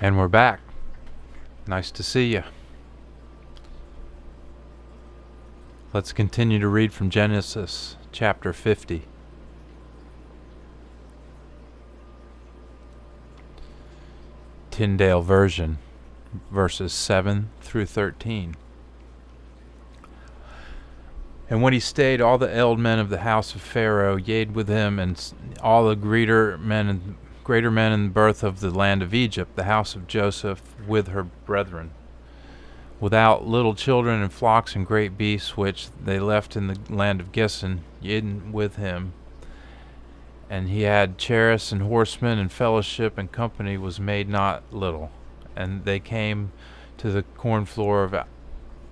And we're back. Nice to see you. Let's continue to read from Genesis chapter 50. Tyndale version, verses 7 through 13. And when he stayed, all the old men of the house of Pharaoh, yea, with him, and all the greater men in the birth of the land of Egypt, the house of Joseph, with her brethren, without little children and flocks and great beasts, which they left in the land of Gison, yea, with him. And he had chariots and horsemen, and fellowship and company was made not little. And they came to the cornfloor of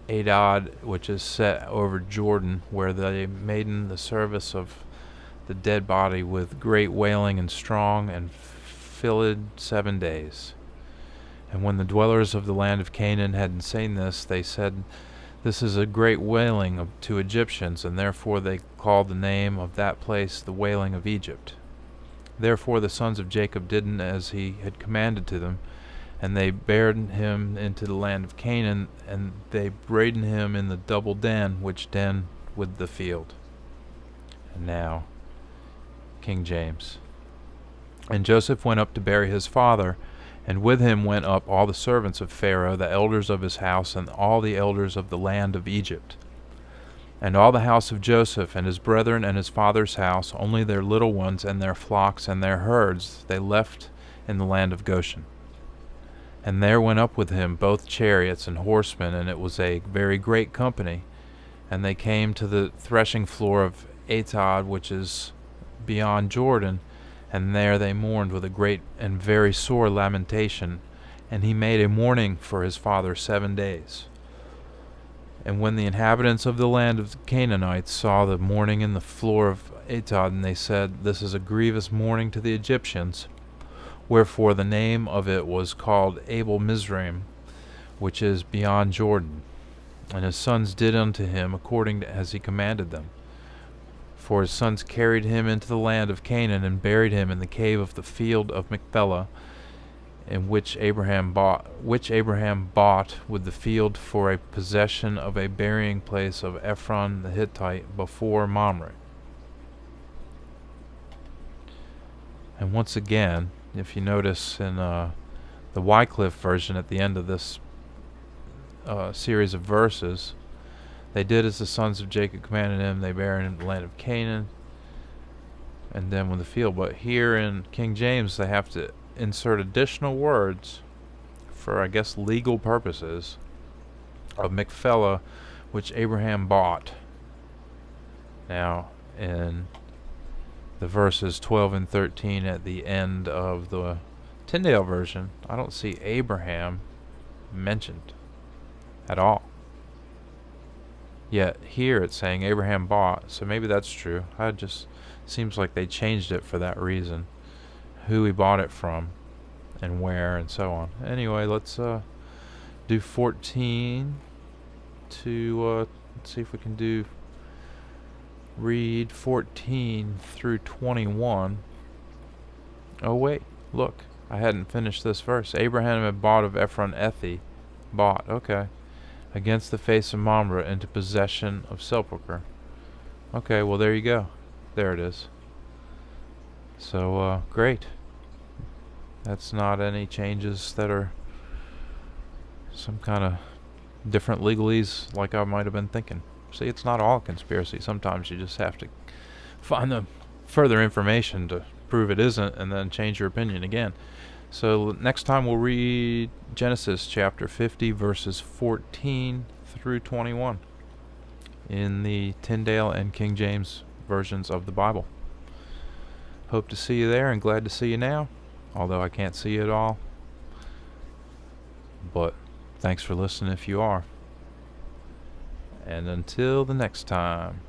Adad, which is set over Jordan, where they made the service of the dead body with great wailing and strong, and filled 7 days. And when the dwellers of the land of Canaan had seen this, they said, This is a great wailing to Egyptians, and therefore they called the name of that place the wailing of Egypt. Therefore the sons of Jacob did as he had commanded to them, and they bare him into the land of Canaan, and they braided him in the double den, which den with the field. And now, King James. And Joseph went up to bury his father, and with him went up all the servants of Pharaoh, the elders of his house, and all the elders of the land of Egypt. And all the house of Joseph, and his brethren, and his father's house, only their little ones, and their flocks, and their herds, they left in the land of Goshen. And there went up with him both chariots and horsemen, and it was a very great company. And they came to the threshing floor of Atad, which is beyond Jordan, and there they mourned with a great and very sore lamentation. And he made a mourning for his father 7 days. And when the inhabitants of the land of the Canaanites saw the mourning in the floor of Atad, and they said, This is a grievous mourning to the Egyptians. Wherefore the name of it was called Abel Mizraim, which is beyond Jordan. And his sons did unto him according as he commanded them. For his sons carried him into the land of Canaan, and buried him in the cave of the field of Machpelah, in which Abraham bought with the field for a possession of a burying place of Ephron the Hittite before Mamre. And once again, if you notice in the Wycliffe version at the end of this series of verses, they did as the sons of Jacob commanded him, they buried him in the land of Canaan, and then with the field. But here in King James, they have to insert additional words for, I guess, legal purposes, of Machpelah, which Abraham bought. Now, in the verses 12 and 13 at the end of the Tyndale version, I don't see Abraham mentioned at all. Yet here it's saying Abraham bought, so maybe that's true. It just seems like they changed it for that reason. Who he bought it from, and where, and so on. Anyway, let's do 14 to, let's see if we can read 14 through 21. Oh wait, look, I hadn't finished this verse. Abraham had bought of Ephron Ethi, okay, against the face of Mamre, into possession of sepulchre. Okay, well there you go. There it is. So, great. That's not any changes that are some kind of different legalese like I might have been thinking. See, it's not all conspiracy. Sometimes you just have to find the further information to prove it isn't, and then change your opinion again. So next time we'll read Genesis chapter 50 verses 14 through 21 in the Tyndale and King James versions of the Bible. Hope to see you there, and glad to see you now, although I can't see you at all. But thanks for listening if you are. And until the next time.